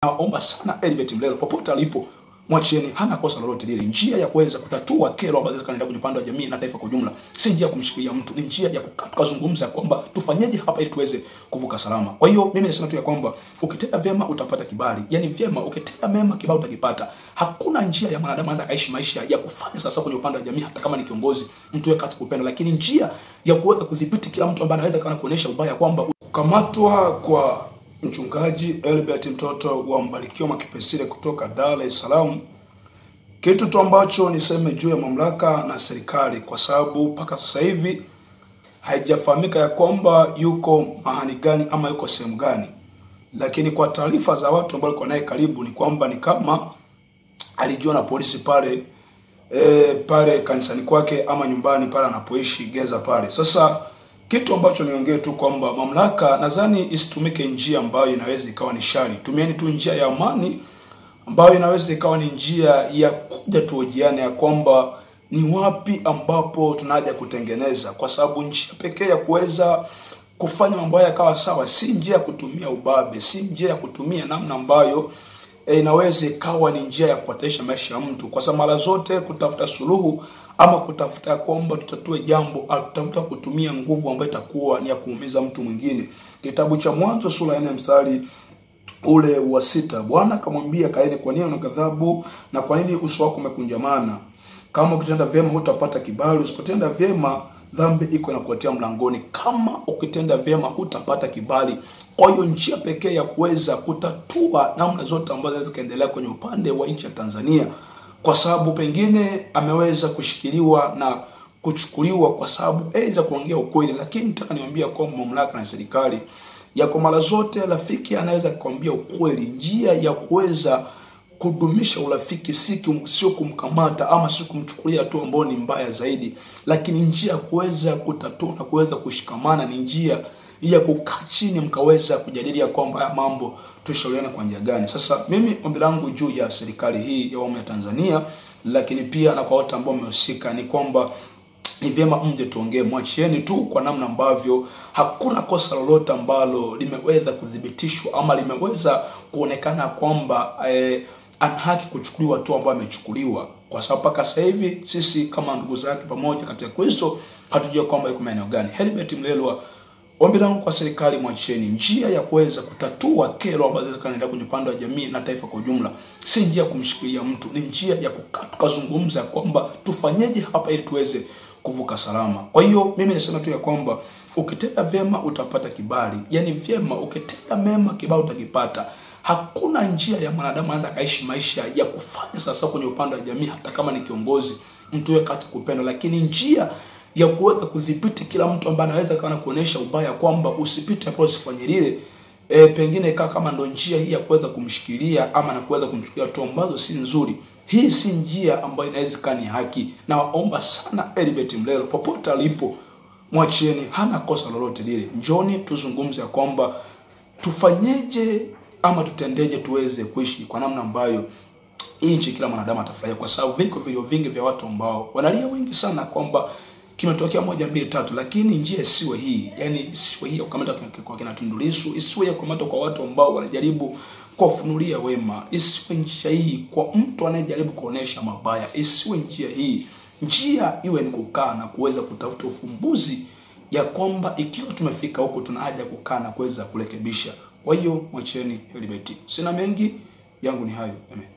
Naomba sana Helbert Mlelo popote alipo, mwachieni, hana kosa lolote lile. Njia ya kuweza kutatua kero ambazo zinaendelea kwenye upande wa jamii na taifa kwa ujumla si njia ya kumshikilia mtu, ni njia ya kuzungumza kwamba tufanyeje hapa ili tuweze kuvuka salama. Kwa hiyo mimi nasema tu ya kwamba ukitenda vyema utapata kibali. Yaani vyema, ukitenda mema kibali utakipata. Hakuna njia ya mwanadamu anaweza kaishi maisha ya kufanya sasa kwenye upande wa jamii, hata kama ni kiongozi, mtu yeye kati kupenda, lakini njia ya kuweza kudhibiti kila mtu ambaye anaweza kuonyesha ubaya kwamba kukamatwa kwa Mchungaji Helbert mtoto wa Mbarikiwa Mwakipesile kutoka Dar es Salaam, kitu tu ambacho niseme juu ya mamlaka na serikali, kwa sababu mpaka sasa hivi haijafahamika ya kwamba yuko mahali gani ama yuko sehemu gani, lakini kwa taarifa za watu ambao walikuwa naye karibu ni kwamba ni kama alijiwa na polisi pale kanisani kwake ama nyumbani pale anapoishi Geza pale. Sasa kitu ambacho niongee tu kwamba mamlaka nadhani isitumike njia ambayo inaweza ikawa ni shari. Tumieni tu njia ya amani ambayo inaweza ikawa ni njia ya kuja tuojiane ya kwamba ni wapi ambapo tunaja kutengeneza, kwa sababu njia pekee ya kuweza kufanya mambo haya yakawa sawa si njia ya kutumia ubabe, si njia ya kutumia namna ambayo inaweza ikawa ni njia ya kuhatarisha maisha ya mtu, kwa sababu mara zote kutafuta suluhu ama kutafuta kwamba tutatue jambo, tutafuta kutumia nguvu ambayo itakuwa ni ya kuumiza mtu mwingine. Kitabu cha Mwanzo sura ya 4 mstari ule wa 6, Bwana akamwambia Kaini, kwa nini una ghadhabu na kwa nini uso wako umekunjamana? Kama ukitenda vyema hutapata kibali, usipotenda vyema dhambi iko inakuletea mlangoni. Kama ukitenda vyema hutapata kibali. Kwa hiyo njia pekee ya kuweza kutatua namna zote ambazo zikaendelea kwenye upande wa nchi ya Tanzania, kwa sababu pengine ameweza kushikiliwa na kuchukuliwa kwa sababu za kuongea ukweli, lakini nataka niwaambie kwamba mamlaka na serikali yako mara zote rafiki anaweza kuambia ukweli. Njia ya kuweza kudumisha urafiki sio kumkamata ama sio kumchukulia tu ambao ni mbaya zaidi, lakini njia ya kuweza kutatua na kuweza kushikamana ni njia ya kukaa chini mkaweza kujadili kwamba haya mambo tushauriane kwa njia gani. Sasa mimi ombi langu juu ya serikali hii ya awamu ya Tanzania, lakini pia na kwa wote ambao wamehusika, ni kwamba ni vyema mje tuongee, mwachieni tu kwa namna ambavyo hakuna kosa lolote ambalo limeweza kudhibitishwa ama limeweza kuonekana kwamba ana haki kuchukuliwa tu ambao amechukuliwa, kwa sababu mpaka sasa hivi sisi kama ndugu zake pamoja katika Kristo hatujua kwamba yuko maeneo gani. Helbert Mlelo, ombi langu kwa serikali, mwachieni njia ya kuweza kutatua kero ambazo zinaendelea kwenye upande wa jamii na taifa kwa ujumla si njia ya kumshikilia mtu, ni njia ya kuzungumza kwamba tufanyeje hapa ili tuweze kuvuka salama. Kwa hiyo mimi nasema tu ya kwamba ukitenda vyema utapata kibali. Yaani vyema, ukitenda mema kibali utakipata. Hakuna njia ya mwanadamu anaweza kaishi maisha ya kufanya sasa kwenye upande wa jamii, hata kama ni kiongozi, mtu yeye kati kupenda, lakini njia ya kuweza kudhibiti kila mtu ambaye anaweza kana kuonesha ubaya kwamba usipite hapo, usifanye lile, pengine kama ndo njia hii ya kuweza kumshikilia ama na kuweza kumchukulia tu ambazo si nzuri. Hii si njia ambayo inaweza kani haki. Na waomba sana Helbert Mlelo popote alipo, mwachieni, hana kosa lolote lile. Njoni tuzungumze kwamba tufanyeje ama tutendeje tuweze kuishi kwa namna ambayo nchi kila mwanadamu atafurahia, kwa sababu viko vilio vingi vya watu ambao wanalia wengi sana kwamba kimetokea 1 2 3, lakini njia isiwe hii. Yaani isiwe hii ya kukamata kwa kina Tundu Lissu, isiwe ya kukamata kwa watu ambao wanajaribu kuwafunulia wema, isiwe njia hii kwa mtu anayejaribu kuonesha mabaya, isiwe njia hii. Njia iwe ni kukaa na kuweza kutafuta ufumbuzi ya kwamba ikiwa tumefika huko tuna haja kukaa na kuweza kurekebisha. Kwa hiyo mwachieni Helbert. Sina mengi, yangu ni hayo. Amen.